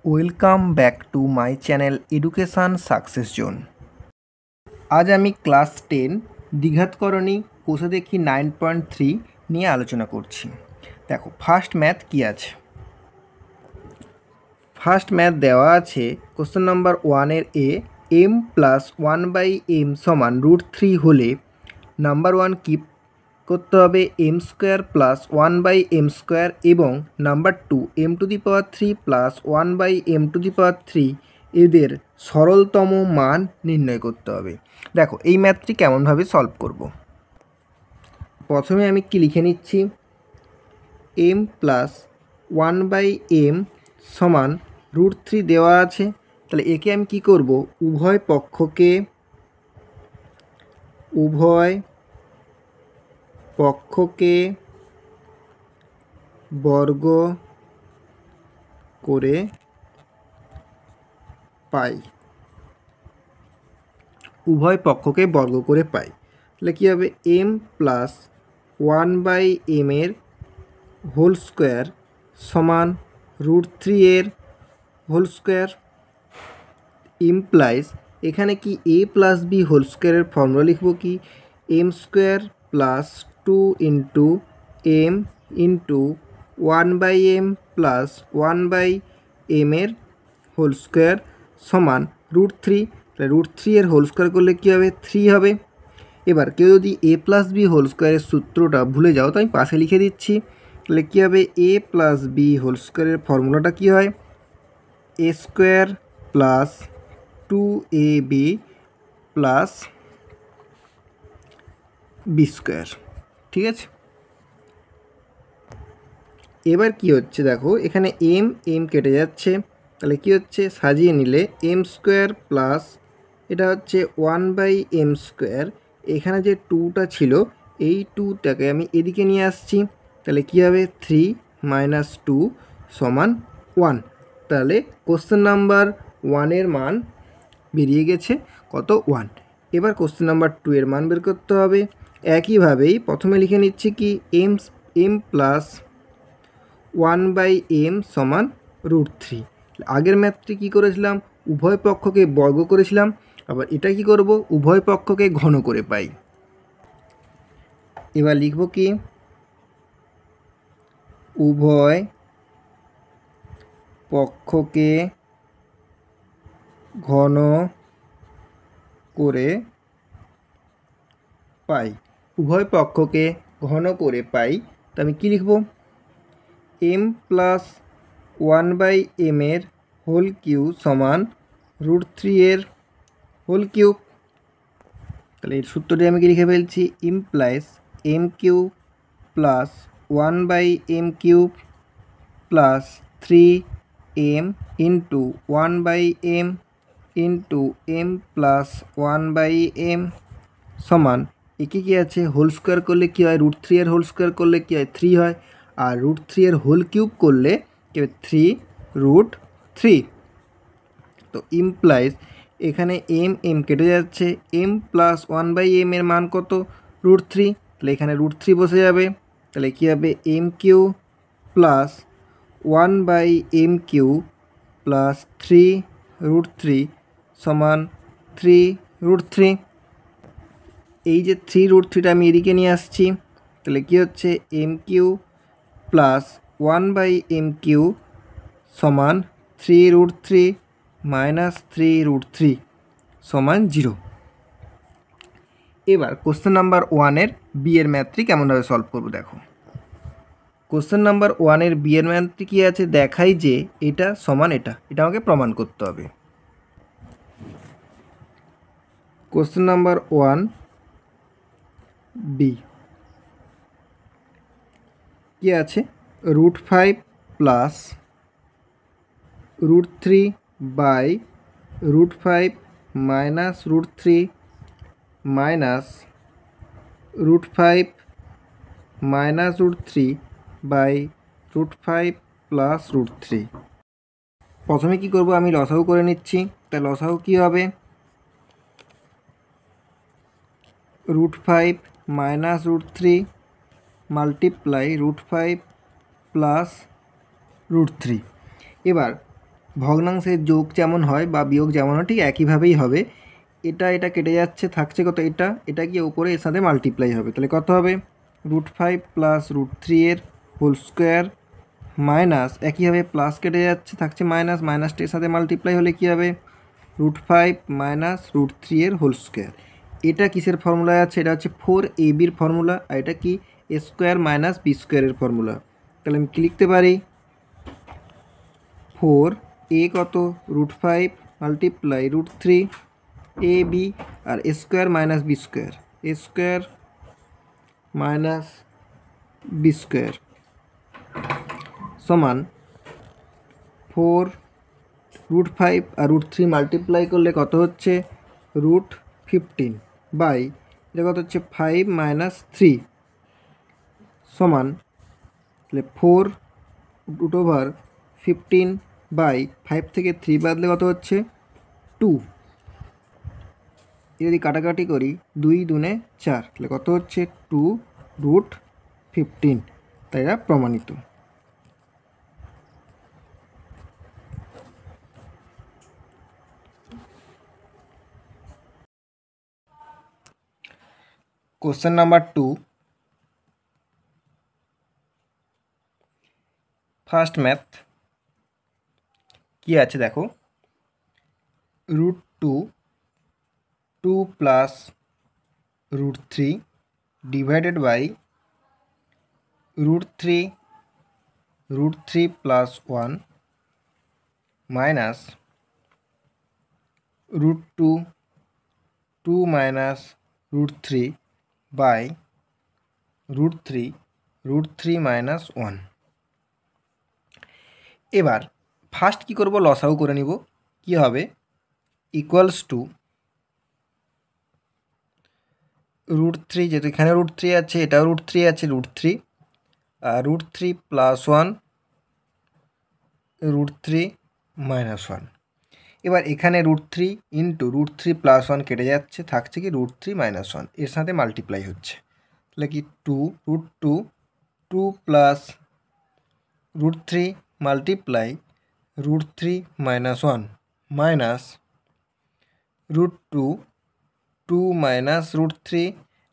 Welcome back to my channel education success zone. আজ আমি class 10 দ্বিঘাতকরণী কোষে দেখি 9.3 নিয়ে আলোচনা করছি। দেখো ফার্স্ট ম্যাথ কি আছে। ফার্স্ট ম্যাথ দেওয়া আছে কোশ্চেন নাম্বার 1-এর m প্লাস 1/m সমান √3 হলে নাম্বার 1 কি করতে হবে m² প্লাস 1/m² এবং নাম্বার 2 m³ প্লাস 1/m³ এদের সরলতম মান নির্ণয় করতে হবে। দেখো এই ম্যাথটি কেমনভাবে সলভ করব। প্রথমে আমি কি লিখে নিচ্ছি, m প্লাস 1/m সমান √3 দেওয়া আছে, তাহলে একে আমি কি করব, উভয় পক্ষকে বর্গ করে পাই। উভয় পক্ষকে বর্গ করে পাই, তাহলে কী হবে, m প্লাস 1/m এর হোল স্কোয়ার সমান √3 এর হোল স্কোয়ার ইমপ্লাইজ এখানে কি a প্লাস বি হোল স্কোয়ারের ফর্মুলা লিখব কি m² plus 2 into m into 1/m plus 1/m এর হোল স্কোয়ার সমান √3। √3 এর হোল স্কোয়ার করলে কী হবে, 3 হবে। এবার কেউ যদি a প্লাস বি হোল স্কোয়ারের সূত্রটা ভুলে যাও তো আমি পাশে লিখে দিচ্ছি, তাহলে কী হবে, a প্লাস বি হোল স্কোয়ারের ফর্মুলাটা কী হয়, a² plus 2ab plus b², ঠিক আছে। এবার কি হচ্ছে দেখো, এখানে m কেটে যাচ্ছে, তাহলে কি হচ্ছে, সাজিয়ে নিলে m² প্লাস এটা হচ্ছে 1/m², এখানে যে 2টা ছিল এই 2টাকে আমি এদিকে নিয়ে আসছি, তাহলে কী হবে, 3 - 2 সমান 1। তাহলে কোশ্চেন নাম্বার 1-এর মান বেরিয়ে গেছে কত, 1। এবার কোশ্চেন নাম্বার 2 এর মান বের করতে হবে। একইভাবেই প্রথমে লিখে নিচ্ছি কি m প্লাস 1/m সমান √3। আগের ম্যাথটি কী করেছিলাম, উভয় পক্ষকে বর্গ করেছিলাম, আবার এটা কি করব, উভয় পক্ষকে ঘন করে পাই। এবার লিখব কি, উভয় পক্ষকে ঘন করে পাই। উভয় পক্ষকে ঘন করে পাই, তো আমি কী লিখব, m প্লাস 1/m এর হোল কিউব সমান √3 এর হোল কিউব। তাহলে এর সূত্রটি আমি কি লিখে ফেলছি, implies m³ plus 1/m³ plus 3m into 1/m into m plus 1/m সমান একে কী আছে, হোল স্কোয়ার করলে কী হয়, √3 এর হোল স্কোয়ার করলে কী হয়, 3 হয়, আর √3 এর হোল কিউব করলে কী হবে, 3√3। তো ইমপ্লাইজ এখানে m কেটে যাচ্ছে, m প্লাস 1/m এর মান কত, √3, তাহলে এখানে √3 বসে যাবে, তাহলে কী হবে, m³ প্লাস 1/m³ প্লাস 3√3 সমান 3√3। এই যে 3√3টা আমি এদিকে নিয়ে আসছি, তাহলে কী হচ্ছে, m³ প্লাস 1/m³ সমান 3√3 মাইনাস 3√3 সমান 0। এবার কোশ্চেন নাম্বার 1-এর বি এর ম্যাথটি কেমনভাবে সলভ করবো দেখো। কোশ্চেন নাম্বার 1-এর বি এর ম্যাথটি কী আছে, দেখাই যে এটা সমান এটা আমাকে প্রমাণ করতে হবে। কোশ্চেন নাম্বার 1 বি কী আছে, √5 plus √3 by √5 minus √3 minus √5 minus √3 by √5 plus √3। প্রথমে কি করব, আমি লসাগু করে নিচ্ছি, তাই লসাগু কী হবে, √5 মাইনাস √3 মাল্টিপ্লাই √5 প্লাস √3। এবার ভগ্নাংশের যোগ যেমন হয় বা বিয়োগ যেমন হয় ঠিক একইভাবেই হবে। এটা কেটে যাচ্ছে, থাকছে কত, এটা গিয়ে উপরে এর সাথে মাল্টিপ্লাই হবে। তাহলে কত হবে, √5 প্লাস √3 এর হোল স্কোয়ার মাইনাস একইভাবে প্লাস কেটে যাচ্ছে, থাকছে মাইনাস, মাইনাসটা এর সাথে মাল্টিপ্লাই হলে কী হবে, √5 মাইনাস √3 এর হোল স্কোয়ার। এটা কিসের ফর্মুলায় আছে, এটা হচ্ছে 4ab ফর্মুলা, আর এটা কি a স্কোয়ার মাইনাস b স্কোয়ারের ফর্মুলা। তাহলে আমি কি লিখতে পারি, 4a কত √5 মাল্টিপ্লাই √3 ab আর a square minus b square, a square minus b square সমান 4 √5 আর √3 মাল্টিপ্লাই করলে কত হচ্ছে √15 বাই এটা কত হচ্ছে 5 মাইনাস 3 সমান, তাহলে 4√15 বাই 5 থেকে 3 বাদলে কত হচ্ছে 2। যদি কাটাকাটি করি 2 দুনে 4, তাহলে কত হচ্ছে 2√15, তাই এটা প্রমাণিত। কোশ্চেন নাম্বার 2, ফার্স্ট ম্যাথ কি আছে দেখো, √2 plus √3 divided by √3 plus 1 minus √2 minus √3 by √3 minus 1। এবার ফার্স্ট কি করব, লসাগু করে নিব। কি হবে, ইকুয়ালস টু √3, যেহেতু এখানে √3 আছে, এটাও √3 আছে, √3 আর √3 প্লাস 1 √3 মাইনাস 1। এবার এখানে √3 ইন্টু √3 প্লাস 1 কেটে যাচ্ছে, থাকছে কি √3 মাইনাস 1, এর সাথে মাল্টিপ্লাই হচ্ছে, তাহলে কি √2 plus √3 multiply √3 minus 1 minus √2 minus √3,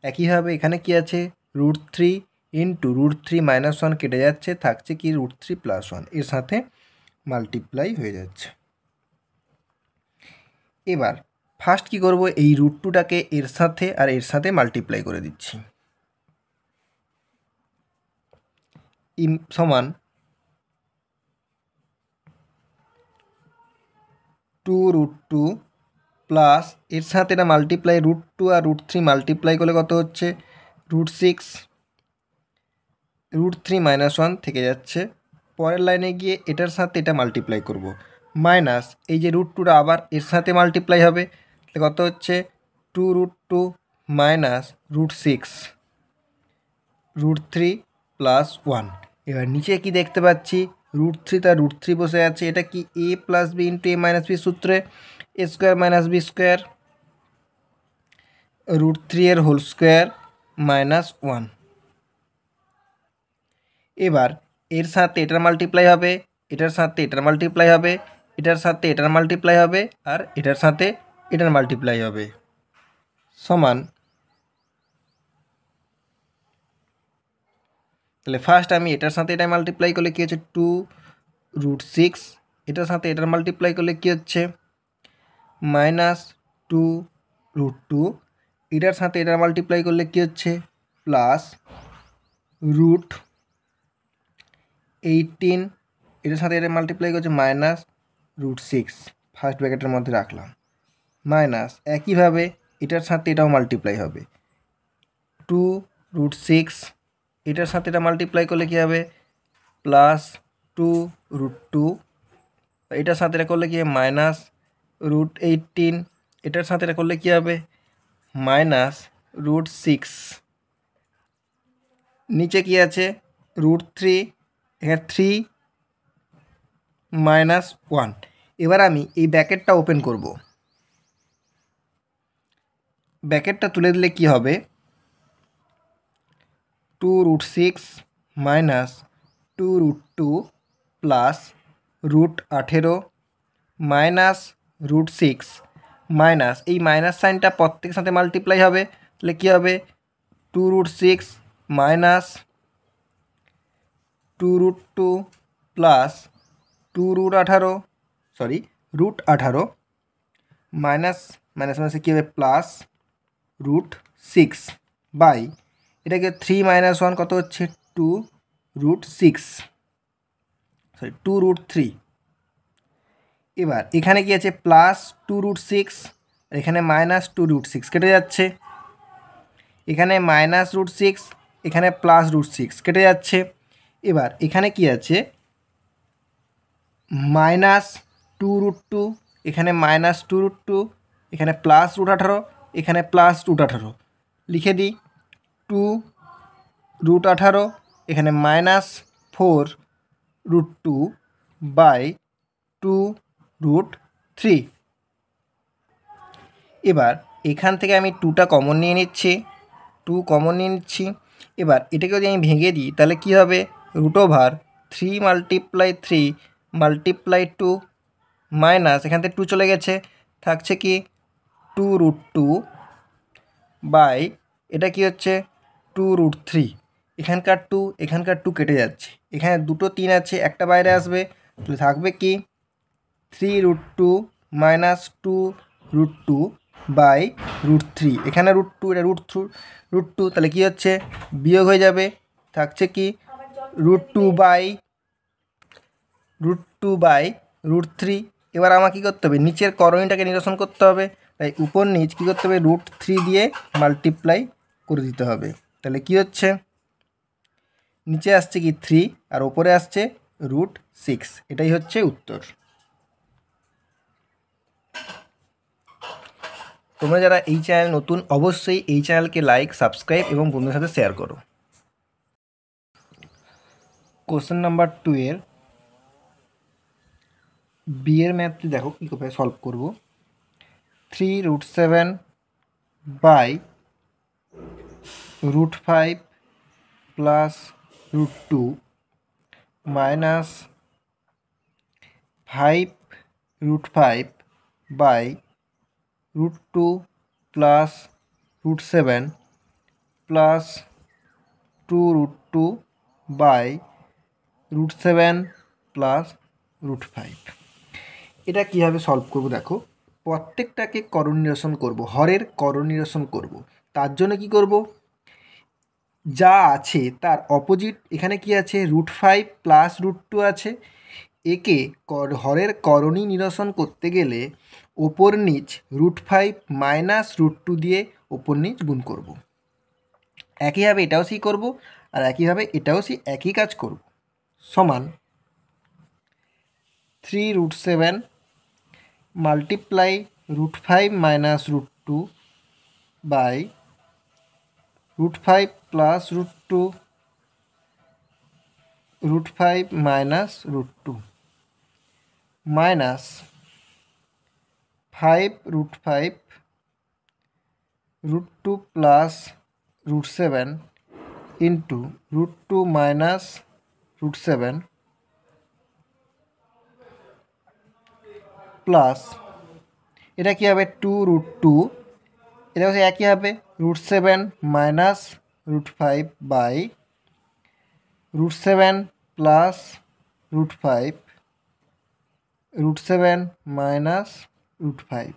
একইভাবে এখানে কি আছে √3 ইন্টু √3 মাইনাস 1 কেটে যাচ্ছে, থাকছে কি √3 প্লাস 1, এর সাথে মাল্টিপ্লাই হয়ে যাচ্ছে। এবার ফার্স্ট কি করব, এই √2টাকে এর সাথে আর এর সাথে মাল্টিপ্লাই করে দিচ্ছি, সমান 2√2 প্লাস এর সাথে এটা মাল্টিপ্লাই √2 আর √3 মাল্টিপ্লাই করলে কত হচ্ছে √6, √3 মাইনাস 1 থেকে যাচ্ছে, পরের লাইনে গিয়ে এটার সাথে এটা মাল্টিপ্লাই করব, মাইনাস এই যে √2টা আবার এর সাথে মাল্টিপ্লাই হবে, তাহলে কত হচ্ছে 2√2 মাইনাস √6 √3 প্লাস 1। এবার নিচে কি দেখতে পাচ্ছি, √3 তার √3 বসে আছে, এটা কি a plus b into a minus b সূত্রে a square minus b square √3 এর হোল স্কোয়ার মাইনাস 1। এবার এর সাথে এটার মাল্টিপ্লাই হবে, এটার সাথে এটার মাল্টিপ্লাই হবে, এটার সাথে এটার মাল্টিপ্লাই হবে, আর এটার সাথে এটার মাল্টিপ্লাই হবে, সমান, তাহলে ফার্স্ট আমি এটার সাথে এটা মাল্টিপ্লাই করলে কী হচ্ছে 2√6, এটার সাথে এটার মাল্টিপ্লাই করলে কী হচ্ছে মাইনাস 2√2, এটার সাথে এটার মাল্টিপ্লাই করলে কী হচ্ছে প্লাস √18, এটার সাথে এটা মাল্টিপ্লাই করছে মাইনাস √6, ফার্স্ট ব্র্যাকেটের মধ্যে রাখলাম, মাইনাস একইভাবে এটার সাথে এটাও মাল্টিপ্লাই হবে 2√6, এটার সাথে এটা মাল্টিপ্লাই করলে কী হবে প্লাস 2√2, এটার সাথে এটা করলে কী হবে মাইনাস √18, এটার সাথে এটা করলে কী হবে মাইনাস √6, নিচে কি আছে √3, এখানে 3 মাইনাস 1। এবার আমি এই ব্র্যাকেটটা ওপেন করব, ব্র্যাকেটটা তুলে দিলে কি হবে 2√6 minus 2√2 plus √18 minus root six minus এই মাইনাস সাইনটা প্রত্যেকের সাথে মাল্টিপ্লাই হবে, তাহলে কী হবে 2√6 minus 2√2 plus 2√18 sorry √18 minus minus মাইনাসে কী হবে প্লাস √6 বাই এটাকে 3 - 1 কত হচ্ছে 2√6 সরি 2√3। এবার এখানে কি আছে প্লাস 2√6 আর এখানে মাইনাস 2√6 কেটে যাচ্ছে, এখানে মাইনাস √6 এখানে প্লাস √6 কেটে যাচ্ছে। এবার এখানে কি আছে মাইনাস 2√2 এখানে মাইনাস 2√2 এখানে প্লাস √18 এখানে প্লাস √18 লিখে দিই 2√18 এখানে মাইনাস 4√2 বাই 2√3। এবার এখান থেকে আমি 2টা কমন নিয়ে নিচ্ছি, 2 কমন নিয়ে নিচ্ছি। এবার এটাকে যদি আমি ভেঙে দিই তাহলে কী হবে √3 × 3 × 2 মাইনাস এখান থেকে 2 চলে গেছে থাকছে কি 2√2 বাই এটা কি হচ্ছে 2√3 এখানকার 2 এখানকার 2 কেটে যাচ্ছে, এখানে দুটো 3 আছে একটা বাইরে আসবে, তাহলে থাকবে কি 3√2 মাইনাস 2√2 বাই √3 এখানে √2 এটা √2 তাহলে কী হচ্ছে বিয়োগ হয়ে যাবে, থাকছে কি √2 বাই √3। এবার আমাকে কী করতে হবে নিচের করণীটাকে নিরসন করতে হবে, তাই উপর নিচ কী করতে হবে √3 দিয়ে মাল্টিপ্লাই করে দিতে হবে, তাহলে কি হচ্ছে নিচে আসছে কি 3 আর ওপরে আসছে √6, এটাই হচ্ছে উত্তর। তোমরা যারা এই চ্যানেল নতুন অবশ্যই এই চ্যানেলকে লাইক সাবস্ক্রাইব এবং বন্ধুদের সাথে শেয়ার করো। কোশ্চেন নাম্বার 2 এর বি এর ম্যাথটি দেখো কীভাবে সলভ করব। 3√7 by √5 plus √2 minus 5√5 by √2 plus √7 plus 2√2 by √7 plus √5। এটা কীভাবে সলভ করব দেখো, প্রত্যেকটাকে করণ নিরসন করব, হরের করণ নিরসন করব। তার জন্য কি করব যা আছে তার অপোজিট এখানে কি আছে √5 প্লাস √2 আছে, একে হরের করণী নিরসন করতে গেলে ওপর নিচ √5 মাইনাস √2 দিয়ে ওপর নিচ গুণ করব। একইভাবে এটাও সেই করব আর একইভাবে এটাও সেই একই কাজ করব। সমান 3√7 multiply √5 minus √2 by √5 plus √2 √5 minus √2 minus 5√5 √2 plus √7 into √2 minus √7 plus এটা কী হবে 2√2 এটা হচ্ছে একই হবে √7 মাইনাস √5 বাই √7 প্লাস √5 √7 মাইনাস √5।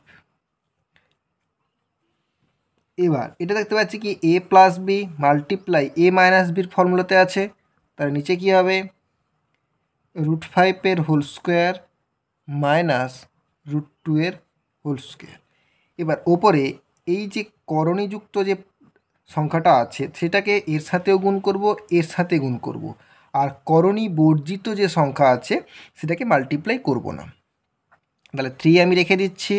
এবার এটা দেখতে পাচ্ছি কি a plus b multiply a minus বির ফর্মুলাতে আছে, তার নিচে কী হবে √5 এর হোল স্কোয়ার মাইনাস √2 এর হোল স্কোয়ার। এবার ওপরে এই যে করণীযুক্ত যে সংখ্যাটা আছে সেটাকে এর সাথেও গুণ করব, এর সাথে গুণ করব, আর করণী বর্জিত যে সংখ্যা আছে সেটাকে মাল্টিপ্লাই করব না। তাহলে 3 আমি রেখে দিচ্ছি,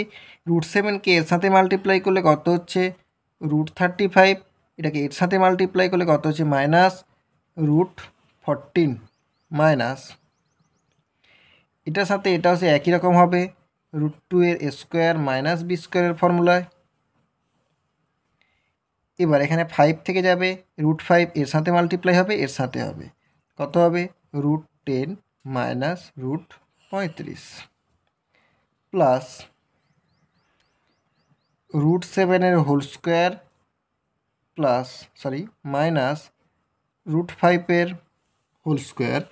√7কে এর সাথে মাল্টিপ্লাই করলে কত হচ্ছে √35, এটাকে এর সাথে মাল্টিপ্লাই করলে কত হচ্ছে মাইনাস √14 মাইনাস এটার সাথে এটা হচ্ছে একই রকম হবে √2 এর স্কোয়ার মাইনাস বি স্কোয়ারের ফর্মুলায়। এবার এখানে 5 থেকে যাবে √5 এর সাথে মাল্টিপ্লাই হবে, এর সাথে হবে কত হবে √10 minus √35 plus √7 whole square plus minus √5 whole square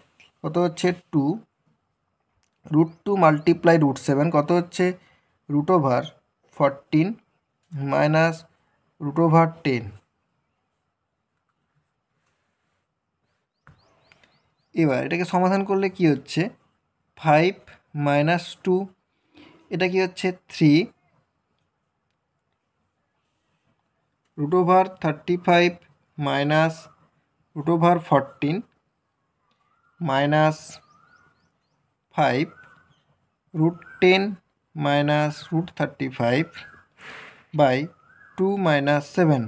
কত হচ্ছে 2, √2 মাল্টিপ্লাই √7 কত হচ্ছে √14 মাইনাস √10। এবার এটাকে সমাধান করলে কি হচ্ছে 5 মাইনাস 2, এটা কি হচ্ছে 3 √35 minus √14 minus 5 √10 minus √35 by 2 minus 7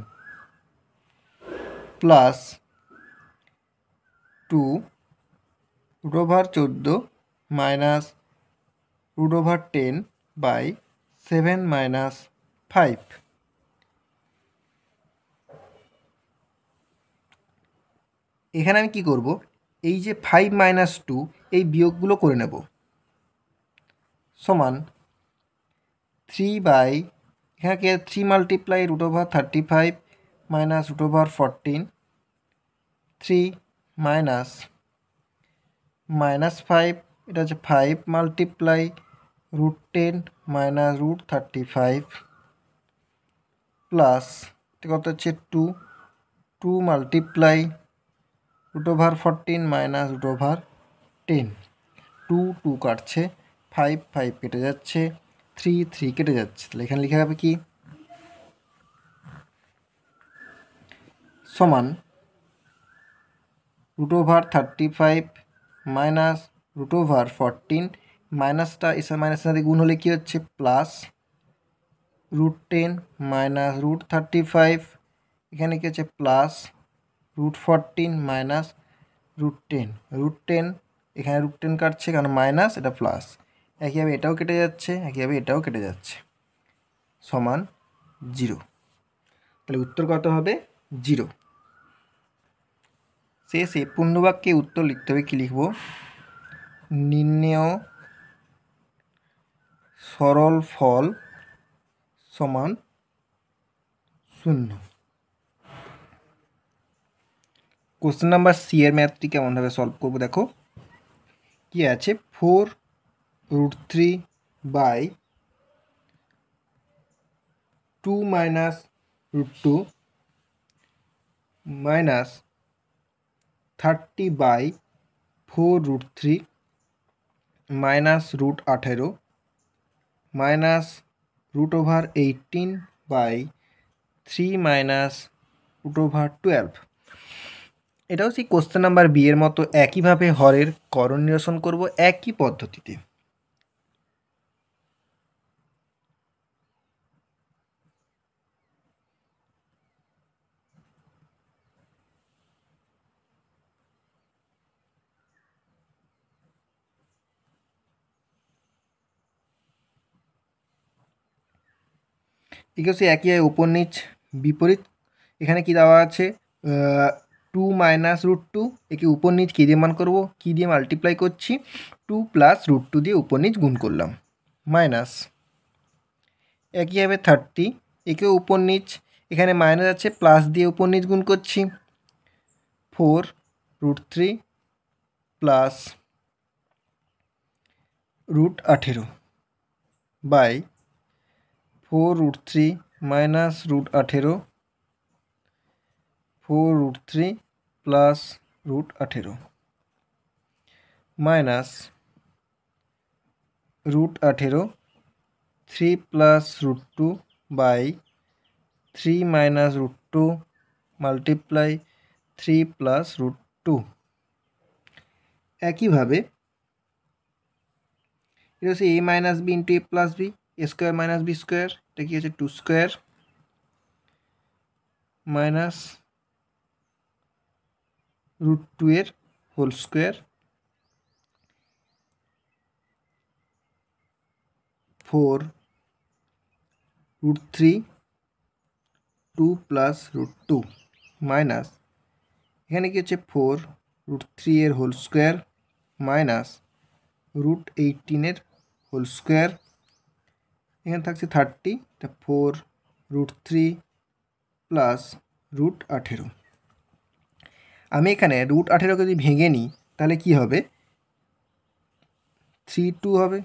plus 2 √14 minus √10 by 7 minus 5। এখানে আমি কি করব, এই যে 5 মাইনাস 2 এই বিয়োগগুলো করে নেব, সমান 3 বাই এখানে 3 মাল্টিপ্লাই √35 মাইনাস √14 3 মাইনাস -5, এটা হচ্ছে 5 মাল্টিপ্লাই √10 মাইনাস √35 প্লাস এটা কত হচ্ছে 2 মাল্টিপ্লাই √14 মাইনাস √10, 2 কাটছে, 5 কেটে যাচ্ছে, 3 কেটে যাচ্ছে, তাহলে এখানে লিখে হবে কি সমান √35 মাইনাস √14 মাইনাসটা মাইনাসের সাথে গুণ হলে কি হচ্ছে প্লাস √10 মাইনাস √35, এখানে কি হচ্ছে প্লাস √14 মাইনাস √10 এখানে √10 কাটছে কারণ মাইনাস, এটা প্লাস, একইভাবে এটাও কেটে যাচ্ছে, একইভাবে এটাও কেটে যাচ্ছে, সমান 0। তাহলে উত্তর কত হবে 0। শেষে পূর্ণবাক্যে উত্তর লিখতে হবে, কি লিখব, নির্ণেয় সরল ফল সমান 0। কোশ্চেন নাম্বার সি এর ম্যাথটি কেমনভাবে সলভ করবো দেখো, কি আছে 4√3 by 2 minus √2 minus 30 by 4√3 minus √18 minus √18 by 3 minus √12। এটাও সেই কোশ্চেন নাম্বার বি এর মতো একইভাবে হরের করণ নিরসন করব একই পদ্ধতিতে। এগুলো একই উপর নিচ বিপরীত। এখানে কি দেওয়া আছে 2 মাইনাস √2, একে উপর নিচ কী দিয়ে মান করবো, কী দিয়ে মাল্টিপ্লাই করছি, 2 প্লাস √2 দিয়ে উপর নিচ গুণ করলাম, মাইনাস একইভাবে 30, একেও উপর নিচ, এখানে মাইনাস আছে প্লাস দিয়ে উপর নিচ গুণ করছি, 4√3 plus √18 by 4√3 minus √18, 4√3 plus √18 minus √18, 3 plus √2 by 3 minus √2 multiply 3 plus √2। একইভাবে এটা হচ্ছে a minus b into a plus b, a square minus b square, এটা কি হচ্ছে 2 স্কোয়ার মাইনাস √2 এর হোল স্কোয়ার, 4√3 2 প্লাস √2 মাইনাস এখানে কি হচ্ছে 4√3 এর হোল স্কোয়ার মাইনাস √18 এর হোল স্কোয়ার এখানে থাকছে 30, এটা 4√3 প্লাস √18। আমি এখানে √18কে যদি ভেঙে নিই তাহলে কি হবে, 3√2 হবে,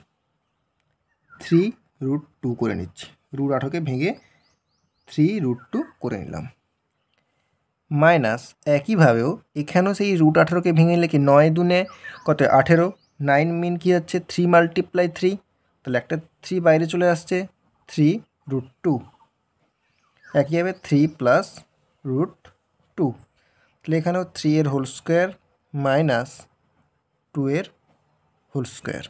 3√2 করে নিচ্ছি, √18কে ভেঙে 3√2 করে নিলাম। মাইনাস একইভাবেও এখানেও সেই √18কে ভেঙে নিলে কি 9 দুনে কত 18, 9 মিন কি হচ্ছে 3 মাল্টিপ্লাই 3, তাহলে একটা 3 বাইরে চলে আসছে, 3√2। একইভাবে 3 প্লাস √2, তাহলে এখানেও 3 এর হোল স্কোয়ার মাইনাস 2 এর হোল স্কোয়ার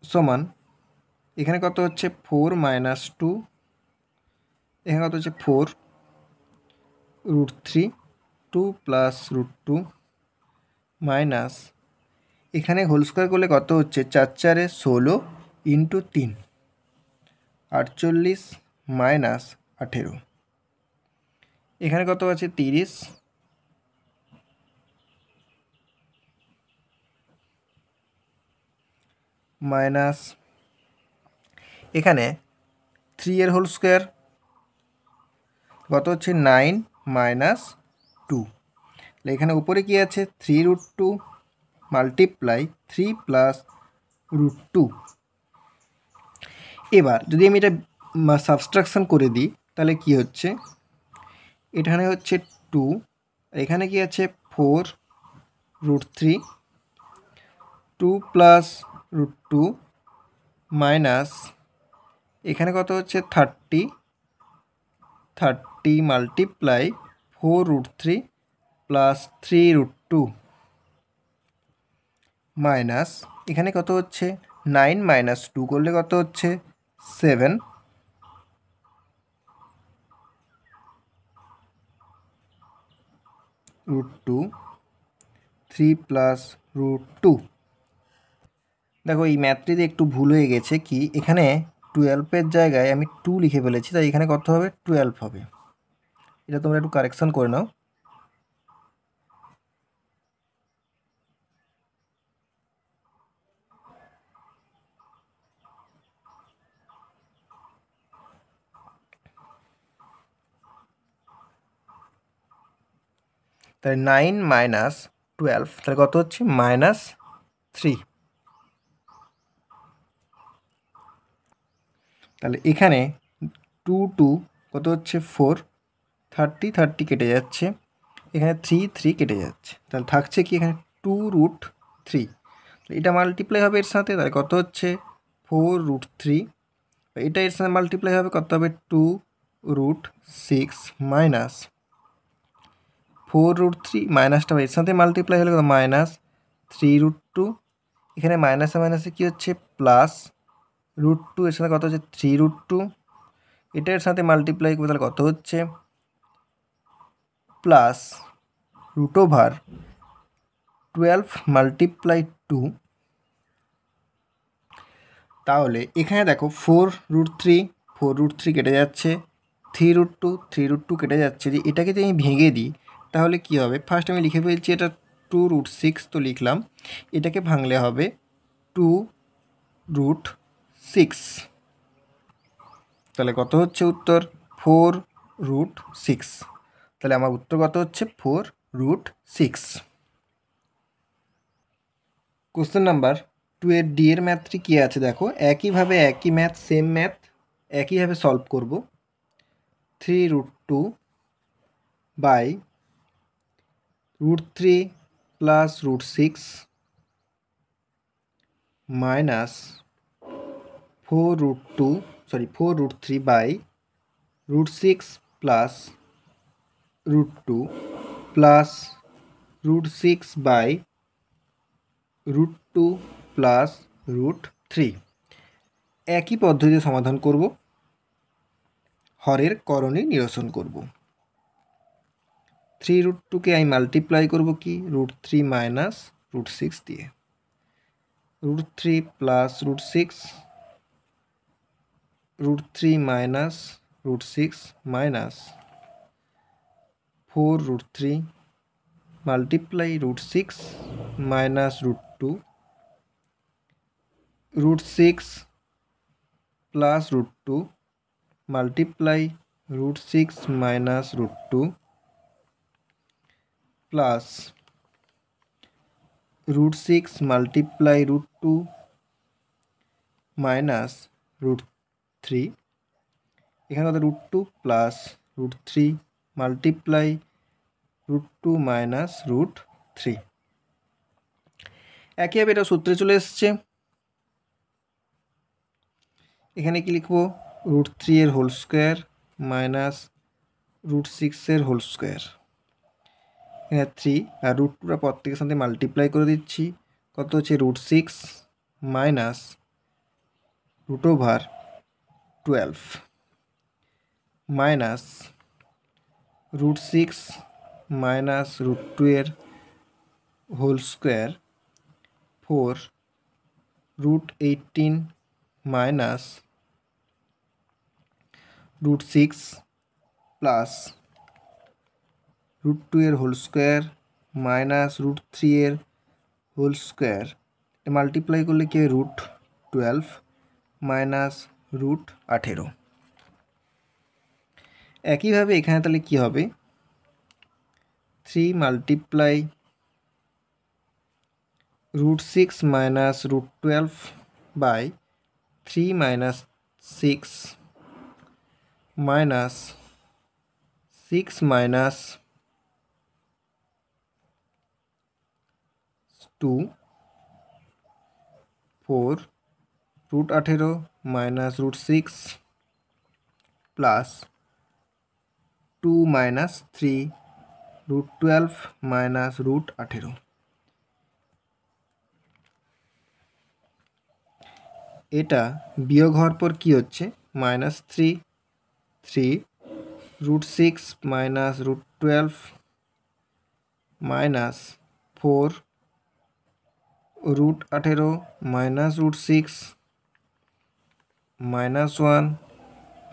সমান এখানে কত হচ্ছে 4 মাইনাস 2, এখানে কত হচ্ছে 4√3, 2 প্লাস √2 মাইনাস এখানে হোল স্কোয়ার করলে কত হচ্ছে 4 4 16 ইন্টু 3 48 মাইনাস 18, এখানে কত আছে 30 মাইনাস এখানে 3 এর হোল স্কোয়ার কত হচ্ছে 9 মাইনাস 2, এখানে উপরে কি আছে 3√2 মাল্টিপ্লাই 3 প্লাস √2। এবার যদি আমি এটা সাবস্ট্রাকশন করে দিই তাহলে কি হচ্ছে, এখানে হচ্ছে 2, এখানে কি আছে 4√3, 2 প্লাস √2 মাইনাস এখানে কত হচ্ছে 30 মাল্টিপ্লাই 4√3 প্লাস 3√2 মাইনাস এখানে কত হচ্ছে 9 মাইনাস 2 করলে কত হচ্ছে 7, √2 3 প্লাস √2। দেখো এই ম্যাথটিতে একটু ভুল হয়ে গেছে, কি এখানে 12-এর জায়গায় আমি 2 লিখে ফেলেছি, তাই এখানে কত হবে 12 হবে, এটা তোমরা একটু কারেকশন করে নাও। তাহলে 9 মাইনাস 12 তাহলে কত হচ্ছে -3, তাহলে এখানে 2 2 কত হচ্ছে 4, 30 কেটে যাচ্ছে, এখানে 3 3 কেটে যাচ্ছে, তাহলে থাকছে কি এখানে 2√3, এটা মাল্টিপ্লাই হবে এর সাথে, তাহলে কত হচ্ছে 4√3, এটা এর সাথে মাল্টিপ্লাই হবে কত হবে 2√6 মাইনাস 4√3 মাইনাসটা এর সাথে মাল্টিপ্লাই হলে কত -3√2, এখানে মাইনাসে মাইনাসে কী হচ্ছে প্লাস √2, এর সাথে কত হচ্ছে 3√2, এটার সাথে মাল্টিপ্লাই করবে তাহলে কত হচ্ছে প্লাস √12 মাল্টিপ্লাই 2, তাহলে এখানে দেখো 4√3 কেটে যাচ্ছে, 3√2 কেটে যাচ্ছে, যে এটাকে যদি আমি ভেঙে দিই তাহলে কি হবে, ফার্স্ট আমি লিখে ফেলছি এটা 2√6, তো লিখলাম, এটাকে ভাঙলে হবে 2√6, তাহলে কত হচ্ছে উত্তর 4√6, তাহলে আমার উত্তর কত হচ্ছে 4√6। কোশ্চেন নাম্বার 2 ডি এর ম্যাথটি কী আছে দেখো, একইভাবে একই ম্যাথ সেম ম্যাথ একইভাবে সলভ করব। 3√2 by √3 plus √6 minus 4√3 by √6 plus √2 plus √6 by √2 plus √3, একই পদ্ধতিতে সমাধান করব, হরের করণী নিরসন করব। 3√2কে আমি মাল্টিপ্লাই করব কি √3 মাইনাস √6 দিয়ে, √3 plus √6, √3 minus √6 minus 4√3 multiply √6 minus √2 √6 plus √2 multiply √6 minus √2 plus √6 multiply √2 minus √3, এখানে কত √2 প্লাস √3 মাল্টিপ্লাই √2 মাইনাস √3। একইভাবে এটা সূত্রে চলে এসছে। এখানে কি লিখবো, √3 এর হোল স্কোয়ার মাইনাস √6 এর হোল স্কোয়ার, এখানে 3 আর √2টা প্রত্যেকের সাথে মাল্টিপ্লাই করে দিচ্ছি, কত হচ্ছে √6 মাইনাস √12 মাইনাস √6 মাইনাস √2 এর হোল স্কোয়ার 4 √18 মাইনাস √6 প্লাস √2 এর হোল স্কোয়ার মাইনাস √3 এর হোল স্কোয়ার, মাল্টিপ্লাই করলে কি √12 মাইনাস √18। একইভাবে এখানে তাহলে কি হবে, 3 multiply √6 minus √12 by 3 minus 6 minus 6 minus 2 4 √18 minus √6 plus 2 minus 3 √12 minus √18। এটা বিয়োগ হওয়ার পর কী হচ্ছে, -3 3 √6 minus √12 minus 4 √18 minus √6 minus 1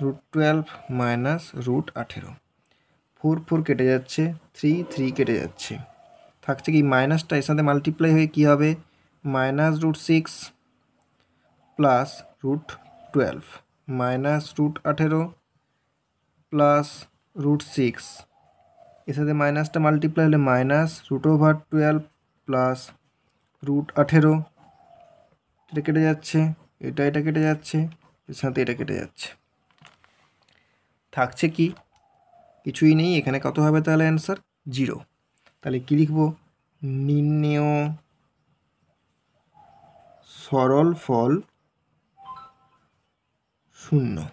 √12 minus √18। 4 4 কেটে যাচ্ছে, 3 3 কেটে যাচ্ছে, থাকছে কি মাইনাসটা এর সাথে মাল্টিপ্লাই হয়ে কী হবে, মাইনাস √6 প্লাস √12 মাইনাস √18 প্লাস √6, এর সাথে মাইনাসটা মাল্টিপ্লাই হলে মাইনাস √12 প্লাস √18, এটা কেটে যাচ্ছে, এটা কেটে যাচ্ছে, এর সাথে এটা কেটে যাচ্ছে, থাকছে কি কিছুই নেই। এখানে কত হবে তাহলে অ্যান্সার 0। তাহলে কি লিখব, নির্ণেয় সরল ফল 0।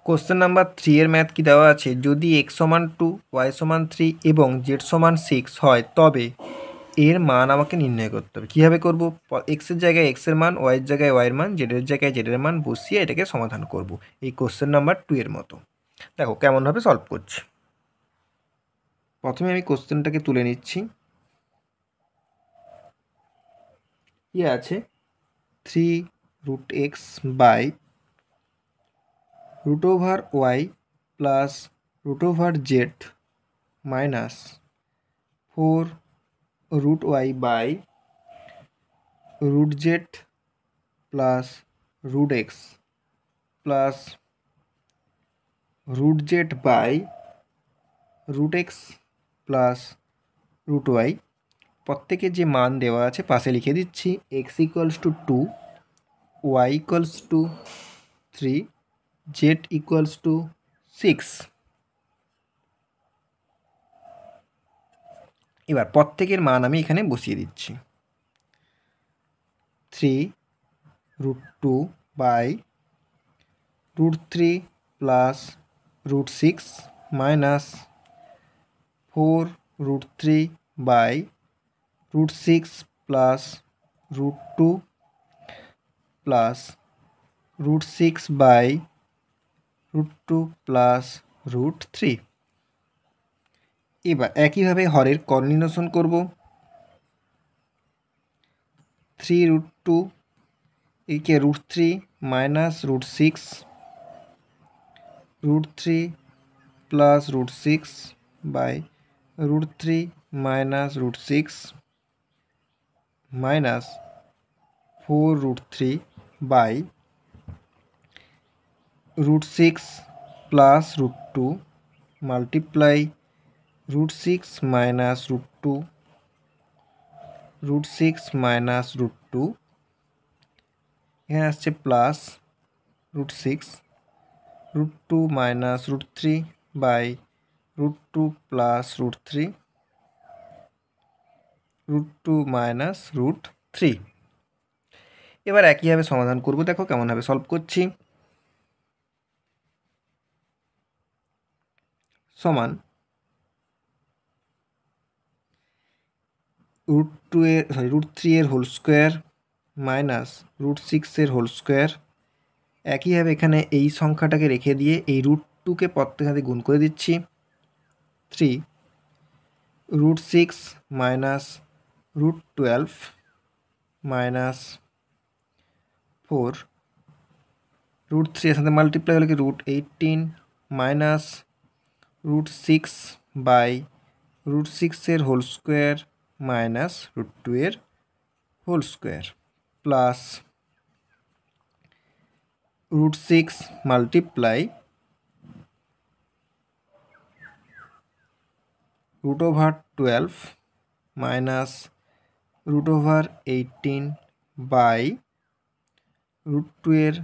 কোশ্চেন নাম্বার 3 এর ম্যাথ কি দেওয়া আছে, যদি x সমান 2 y সমান 3 এবং z সমান 6 হয় তবে এর মান আমাকে নির্ণয় করতে হবে। কীভাবে করব, এক্সের জায়গায় এক্সের মান, ওয়াইয়ের জায়গায় ওয়াইয়ের মান, জেডের জায়গায় জেডের মান বসিয়ে এটাকে সমাধান করব এই কোশ্চেন নাম্বার 2 এর মতো। দেখো কেমনভাবে সলভ করছি। প্রথমে আমি কোশ্চেনটাকে তুলে নিচ্ছি। কি আছে, 3√x by √y plus √z minus 4√y by √z plus √x plus √z by √x plus √y, প্রত্যেকের যে মান দেওয়া আছে পাশে লিখে দিচ্ছি। x equals to 2, y equals to 3, z equals to 6। এবার প্রত্যেকের মান আমি এখানে বসিয়ে দিচ্ছি। 3√2 by √3 plus √6 minus 4√3 by √6 plus √2 plus √6 by √2 plus √3। এবার একইভাবে হরের কর নির্ণয় করব। 3√2 একে √3 minus √6 √3 plus √6 by √3 minus √6 minus 4√3/√6 plus √2 multiply √6 minus √2 √6 minus √2 এখানে আসছে প্লাস √6 √2 মাইনাস √3/√2 প্লাস √3 √2 মাইনাস √3। এবার একইভাবে সমাধান করব, দেখো কেমনভাবে সলভ করছি। সমান √3 এর হোল স্কোয়ার মাইনাস √6 এর হোল স্কোয়ার। একইভাবে এখানে এই সংখ্যাটাকে রেখে দিয়ে এই √2কে প্রত্যেক হাতে গুণ করে দিচ্ছি। 3 √6 মাইনাস √12 মাইনাস 4 √3 এর সাথে মাল্টিপ্লাই হলে কি √18 মাইনাস √6/√6 এর হোল স্কোয়ার মাইনাস √2 এর whole square plus √6 multiply √12 minus √18/√2 এর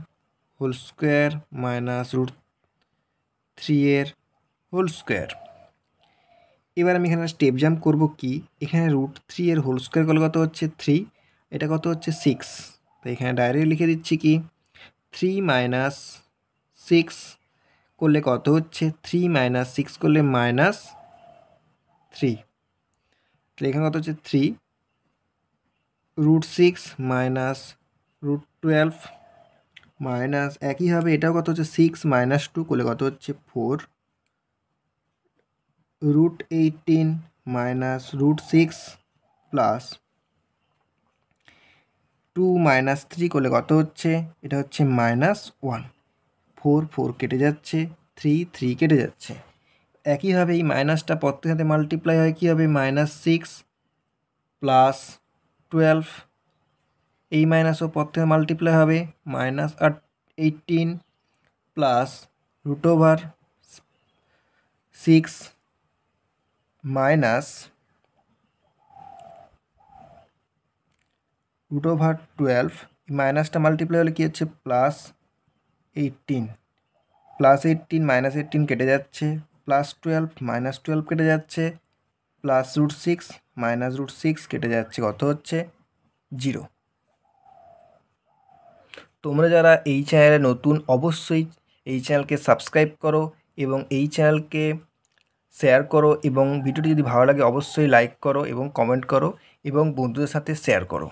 হোল স্কোয়ার মাইনাস √3 এর হোল স্কোয়ার। এবার আমি এখানে স্টেপ জাম্প করব কি, এখানে √3 এর হোল স্কোয়ার করলে কত হচ্ছে 3, এটা কত হচ্ছে 6, তো এখানে ডাইরেক্ট লিখে দিচ্ছি কি 3 মাইনাস 6 করলে কত হচ্ছে 3 মাইনাস 6 করলে মাইনাস 3, তো এখানে কত হচ্ছে 3 √6 মাইনাস √12 মাইনাস একইভাবে এটাও কত হচ্ছে 6 মাইনাস 2 করলে কত হচ্ছে 4 √18 মাইনাস √6 প্লাস 2 মাইনাস 3 করলে কত হচ্ছে, এটা হচ্ছে -1। 4 4 কেটে যাচ্ছে, 3 3 কেটে যাচ্ছে। একইভাবে এই মাইনাসটা প্রত্যেক সাথে মাল্টিপ্লাই হয় কী হবে -6 প্লাস 12, এই মাইনাসও প্রত্যেক মাল্টিপ্লাই হবে -18 প্লাস √6 মাইনাস √12, মাইনাসটা মাল্টিপ্লাই হলে কী হচ্ছে +18, +18 -18 কেটে যাচ্ছে, +12 -12 কেটে যাচ্ছে, প্লাস √6 -√6 কেটে যাচ্ছে, কত হচ্ছে 0। তোমরা যারা এই চ্যানেলে নতুন অবশ্যই এই চ্যানেলকে সাবস্ক্রাইব করো এবং এই চ্যানেলকে শেয়ার করো, এবং ভিডিওটি যদি ভালো লাগে অবশ্যই লাইক করো এবং কমেন্ট করো এবং বন্ধুদের সাথে শেয়ার করো।